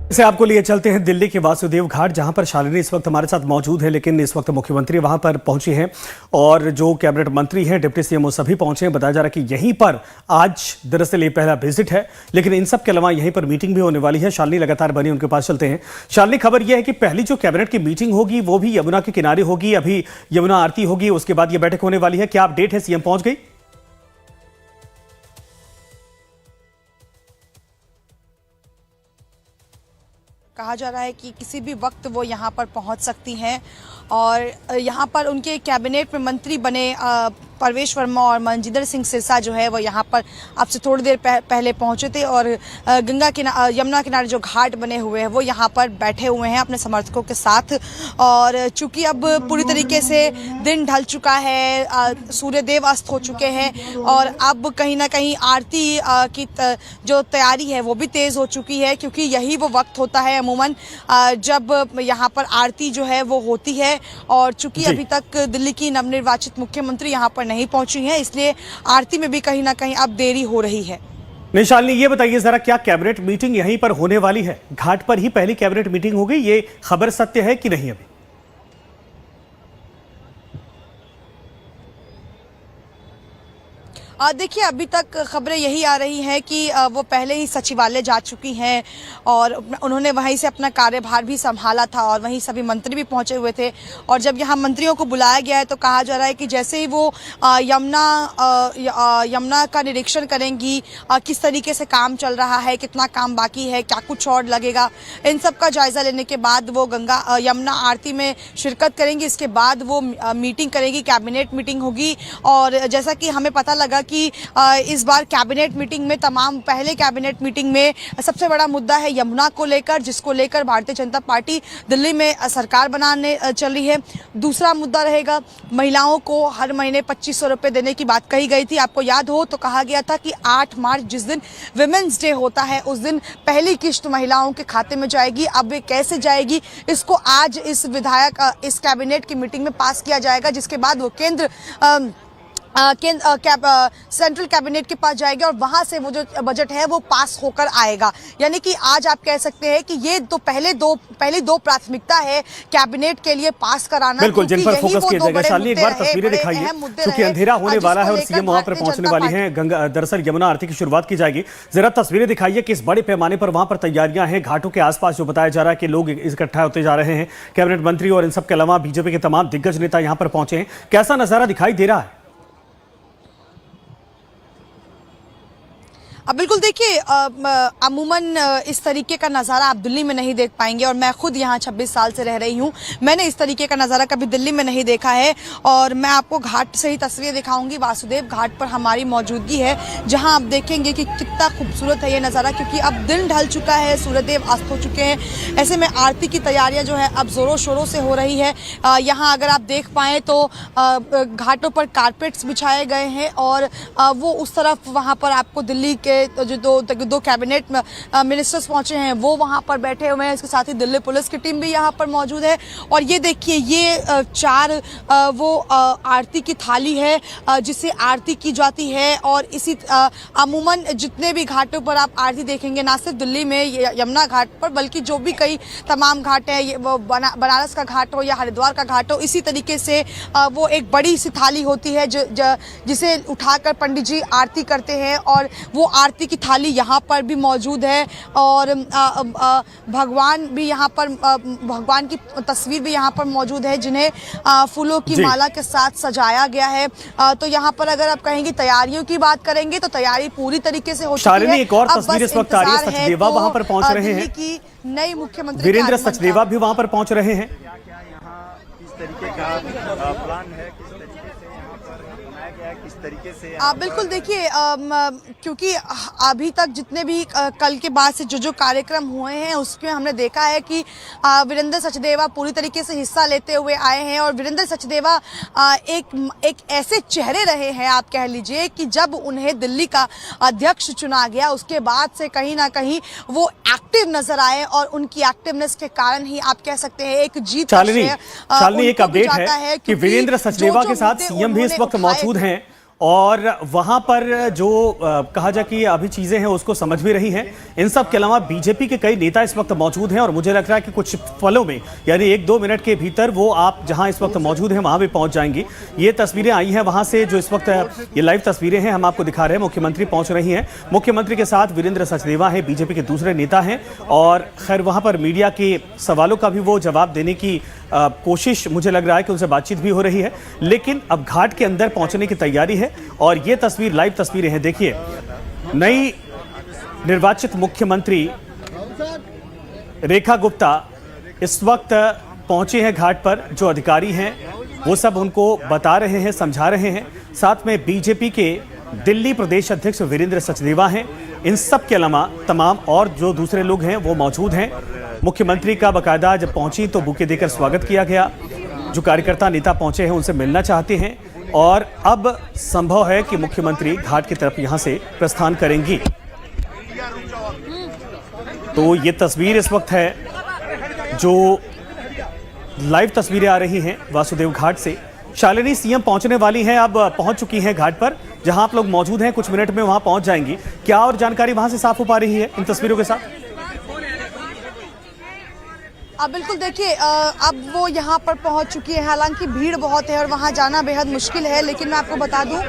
इसे आपको लिए चलते हैं दिल्ली के वासुदेव घाट, जहां पर शालिनी इस वक्त हमारे साथ मौजूद है। लेकिन इस वक्त मुख्यमंत्री वहां पर पहुंची हैं और जो कैबिनेट मंत्री हैं, डिप्टी सीएम, वो सभी पहुंचे हैं। बताया जा रहा है कि यहीं पर आज दरअसल ये पहला विजिट है, लेकिन इन सब के अलावा यहीं पर मीटिंग भी होने वाली है। शालिनी लगातार बनी, उनके पास चलते हैं। शालिनी, खबर यह है कि पहली जो कैबिनेट की मीटिंग होगी वो भी यमुना के किनारे होगी। अभी यमुना आरती होगी, उसके बाद यह बैठक होने वाली है। क्या अपडेट है? सीएम पहुंच गई? कहा जा रहा है कि किसी भी वक्त वो यहाँ पर पहुँच सकती हैं और यहाँ पर उनके कैबिनेट में मंत्री बने परवेश वर्मा और मनजिंदर सिंह सिरसा जो है वो यहाँ पर अब से थोड़ी देर पहले पहुँचे थे और यमुना किनारे जो घाट बने हुए हैं वो यहाँ पर बैठे हुए हैं अपने समर्थकों के साथ। और चूंकि अब पूरी तरीके से दिन ढल चुका है, सूर्यदेव अस्त हो चुके हैं और अब कहीं ना कहीं आरती की जो तैयारी है वो भी तेज़ हो चुकी है, क्योंकि यही वो वक्त होता है अमूमन जब यहाँ पर आरती जो है वो होती है। और चूंकि अभी तक दिल्ली की नवनिर्वाचित मुख्यमंत्री यहाँ पर नहीं पहुंची हैं, इसलिए आरती में भी कहीं ना कहीं अब देरी हो रही है। नहीं शालिनी, ये बताइए जरा, क्या कैबिनेट मीटिंग यहीं पर होने वाली है? घाट पर ही पहली कैबिनेट मीटिंग होगी, ये खबर सत्य है कि नहीं? अभी देखिए, अभी तक खबरें यही आ रही हैं कि वो पहले ही सचिवालय जा चुकी हैं और उन्होंने वहीं से अपना कार्यभार भी संभाला था और वहीं सभी मंत्री भी पहुंचे हुए थे। और जब यहाँ मंत्रियों को बुलाया गया है तो कहा जा रहा है कि जैसे ही वो यमुना का निरीक्षण करेंगी, किस तरीके से काम चल रहा है, कितना काम बाकी है, क्या कुछ और लगेगा, इन सब का जायजा लेने के बाद वो यमुना आरती में शिरकत करेंगी। इसके बाद वो मीटिंग करेंगी, कैबिनेट मीटिंग होगी। और जैसा कि हमें पता लगा कि इस बार कैबिनेट मीटिंग में पहले कैबिनेट मीटिंग में सबसे बड़ा मुद्दा है यमुना को लेकर, जिसको लेकर भारतीय जनता पार्टी दिल्ली में सरकार बनाने चल रही है। दूसरा मुद्दा रहेगा महिलाओं को हर महीने 2500 रुपए देने की बात कही गई थी। आपको याद हो तो कहा गया था कि 8 मार्च जिस दिन विमेंस डे होता है उस दिन पहली किश्त महिलाओं के खाते में जाएगी। अब ये कैसे जाएगी, इसको आज इस कैबिनेट की मीटिंग में पास किया जाएगा, जिसके बाद वो सेंट्रल कैबिनेट के पास जाएगा और वहां से वो जो बजट है वो पास होकर आएगा। यानी कि आज आप कह सकते हैं कि ये पहली दो प्राथमिकता है कैबिनेट के लिए पास कराना। बिल्कुल, जिन पर फोकस किया जाएगा। शालिनी, एक बार तस्वीरें दिखाइए, क्योंकि अंधेरा होने वाला है और सीएम वहां पर पहुंचने वाली हैं। दरअसल यमुना आरती की शुरुआत की जाएगी। जरा तस्वीरें दिखाइए, किस बड़े पैमाने पर वहां पर तैयारियां हैं। घाटों के आसपास जो बताया जा रहा है कि लोग इकट्ठा होते जा रहे हैं, कैबिनेट मंत्री और इन सब के अलावा बीजेपी के तमाम दिग्गज नेता यहां पर पहुंचे हैं। कैसा नजारा दिखाई दे रहा है? अब बिल्कुल देखिए, अमूमन इस तरीके का नज़ारा आप दिल्ली में नहीं देख पाएंगे और मैं खुद यहाँ 26 साल से रह रही हूँ, मैंने इस तरीके का नज़ारा कभी दिल्ली में नहीं देखा है। और मैं आपको घाट से ही तस्वीरें दिखाऊंगी। वासुदेव घाट पर हमारी मौजूदगी है, जहाँ आप देखेंगे कि कितना खूबसूरत है ये नज़ारा, क्योंकि अब दिन ढल चुका है, सूर्यदेव अस्त हो चुके हैं। ऐसे में आरती की तैयारियाँ जो है अब ज़ोरों शोरों से हो रही है। यहाँ अगर आप देख पाएँ तो घाटों पर कारपेट्स बिछाए गए हैं और वो उस तरफ वहाँ पर आपको दिल्ली के जो दो कैबिनेट मिनिस्टर्स पहुंचे हैं वो वहां पर बैठे हुए हैं। इसके साथ ही दिल्ली पुलिस की टीम भी यहां पर मौजूद है। और ये देखिए, ये 4 वो आरती की थाली है जिसे आरती की जाती है। और इसी अमूमन जितने भी घाटों पर आप आरती देखेंगे, ना सिर्फ दिल्ली में यमुना घाट पर, बल्कि जो भी कई तमाम घाट हैं, वो बनारस का घाट हो या हरिद्वार का घाट हो, इसी तरीके से वो एक बड़ी सी थाली होती है जिसे उठाकर पंडित जी आरती करते हैं। और वो आरती की थाली यहाँ पर भी मौजूद है और भगवान भी यहाँ पर, भगवान की तस्वीर भी यहाँ पर मौजूद है, जिन्हें फूलों की माला के साथ सजाया गया है। तो यहाँ पर अगर आप कहेंगे तैयारियों की बात करेंगे तो तैयारी पूरी तरीके से हो चुकी है। एक और तस्वीर इस वक्त आ रही है, सचदेवा वहां पर पहुंच रहे हैं, की नई मुख्यमंत्री वीरेंद्र सचदेवा भी वहां पर पहुंच रहे हैं। किस तरीके का प्लान है, किस तरीके से यहाँ पर बनाया गया है, किस तरीके से बिल्कुल देखिए, क्योंकि अभी तक जितने भी कल के बाद से जो कार्यक्रम हुए हैं उसमें हमने देखा है कि वीरेंद्र सचदेवा पूरी तरीके से हिस्सा लेते हुए आए हैं। और वीरेंद्र सचदेवा एक ऐसे चेहरे रहे हैं, आप कह लीजिए, कि जब उन्हें दिल्ली का अध्यक्ष चुना गया उसके बाद से कहीं ना कहीं वो एक्टिव नजर आए और उनकी एक्टिवनेस के कारण ही आप कह सकते हैं एक जीत। शालिनी, एक अपडेट है कि वीरेंद्र सचदेवा के साथ सीएम भी इस वक्त मौजूद हैं और वहां पर जो कहा जाए कि अभी चीजें हैं उसको समझ भी रही हैं। इन सब के अलावा बीजेपी के कई नेता इस वक्त मौजूद हैं और मुझे लग रहा है कि कुछ पलों में यानी 1-2 मिनट के भीतर वो आप जहां इस वक्त मौजूद हैं वहां भी पहुंच जाएंगी। ये तस्वीरें आई हैं वहां से जो इस वक्त ये लाइव तस्वीरें हैं हम आपको दिखा रहे हैं। मुख्यमंत्री पहुंच रही हैं, मुख्यमंत्री के साथ वीरेंद्र सचदेवा हैं, बीजेपी के दूसरे नेता हैं और खैर वहां पर मीडिया के सवालों का भी वो जवाब देने की कोशिश मुझे लग रहा है कि उनसे बातचीत भी हो रही है। लेकिन अब घाट के अंदर पहुंचने की तैयारी है और ये तस्वीर लाइव तस्वीरें हैं। देखिए, नई निर्वाचित मुख्यमंत्री रेखा गुप्ता इस वक्त पहुंचे हैं घाट पर। जो अधिकारी हैं वो सब उनको बता रहे हैं, समझा रहे हैं। साथ में बीजेपी के दिल्ली प्रदेश अध्यक्ष वीरेंद्र सचदेवा हैं। इन सब के अलावा तमाम और जो दूसरे लोग हैं वो मौजूद हैं। मुख्यमंत्री का बाकायदा जब पहुंची तो बुके देकर स्वागत किया गया। जो कार्यकर्ता नेता पहुंचे हैं उनसे मिलना चाहते हैं और अब संभव है कि मुख्यमंत्री घाट की तरफ यहां से प्रस्थान करेंगी। तो ये तस्वीर इस वक्त है जो लाइव तस्वीरें आ रही हैं वासुदेव घाट से। शालिनी सीएम पहुंचने वाली हैं, अब पहुंच चुकी हैं घाट पर जहां आप लोग मौजूद हैं। कुछ मिनट में वहां पहुंच जाएंगी। क्या और जानकारी वहां से साफ हो पा रही है इन तस्वीरों के साथ? बिल्कुल, देखिए अब वो यहाँ पर पहुँच चुकी है। हालांकि भीड़ बहुत है और वहाँ जाना बेहद मुश्किल है, लेकिन मैं आपको बता दूं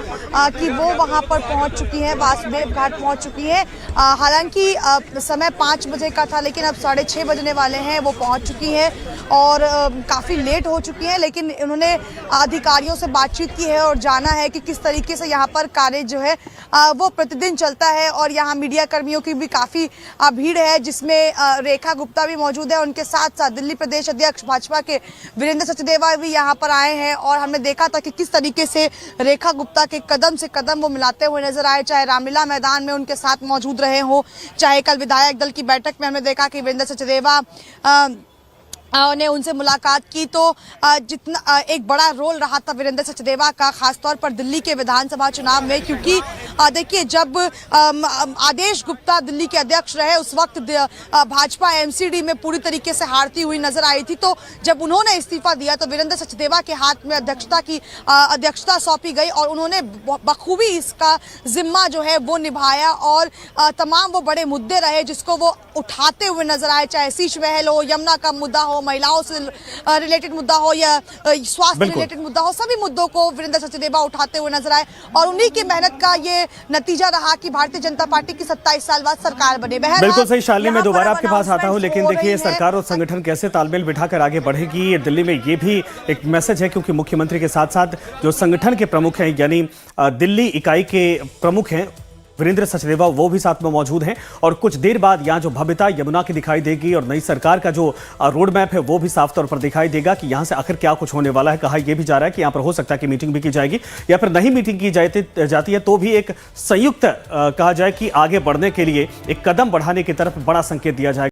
कि वो वहाँ पर पहुँच चुकी है, वासुदेव घाट पहुँच चुकी है। हालांकि समय 5 बजे का था, लेकिन अब 6:30 बजने वाले हैं। वो पहुँच चुकी है और काफ़ी लेट हो चुकी है, लेकिन उन्होंने अधिकारियों से बातचीत की है और जाना है कि किस तरीके से यहाँ पर कार्य जो है वो प्रतिदिन चलता है। और यहाँ मीडिया कर्मियों की भी काफ़ी भीड़ है, जिसमें रेखा गुप्ता भी मौजूद है। उनके साथ दिल्ली प्रदेश अध्यक्ष भाजपा के वीरेंद्र सचदेवा भी यहाँ पर आए हैं और हमने देखा था कि किस तरीके से रेखा गुप्ता के कदम से कदम वो मिलाते हुए नजर आए, चाहे रामलीला मैदान में उनके साथ मौजूद रहे हो, चाहे कल विधायक दल की बैठक में हमने देखा कि वीरेंद्र सचदेवा ने उनसे मुलाकात की। तो जितना एक बड़ा रोल रहा था वीरेंद्र सचदेवा का, खासतौर पर दिल्ली के विधानसभा चुनाव में, क्योंकि देखिए जब आदेश गुप्ता दिल्ली के अध्यक्ष रहे उस वक्त भाजपा एमसीडी में पूरी तरीके से हारती हुई नजर आई थी। तो जब उन्होंने इस्तीफा दिया तो वीरेंद्र सचदेवा के हाथ में अध्यक्षता सौंपी गई और उन्होंने बखूबी इसका जिम्मा जो है वो निभाया और तमाम वो बड़े मुद्दे रहे जिसको वो उठाते हुए नजर आए, चाहे शीश महल हो, यमुना का मुद्दा हो, महिलाओं से रिलेटेड मुद्दा हो या स्वास्थ्य रिलेटेड मुद्दा हो, सभी मुद्दों को वीरेंद्र सचदेवा उठाते हुए नजर आए और उन्हीं की मेहनत का ये नतीजा रहा कि भारतीय जनता पार्टी की 27 साल बाद सरकार बने। बिल्कुल सही शालिनी, मैं दोबारा आपके पास आता हूं, लेकिन देखिए सरकार और संगठन कैसे तालमेल बिठाकर आगे बढ़ेगी दिल्ली में, ये भी एक मैसेज है। क्योंकि मुख्यमंत्री के साथ साथ जो संगठन के प्रमुख हैं यानी दिल्ली इकाई के प्रमुख हैं वीरेंद्र सचदेवा, वो भी साथ में मौजूद हैं और कुछ देर बाद यहाँ जो भव्यता यमुना की दिखाई देगी और नई सरकार का जो रोड मैप है वो भी साफ तौर पर दिखाई देगा कि यहाँ से आखिर क्या कुछ होने वाला है। कहा यह भी जा रहा है कि यहाँ पर हो सकता है कि मीटिंग भी की जाएगी या फिर नहीं मीटिंग की जाती है तो भी एक संयुक्त कहा जाए कि आगे बढ़ने के लिए एक कदम बढ़ाने की तरफ बड़ा संकेत दिया जाएगा।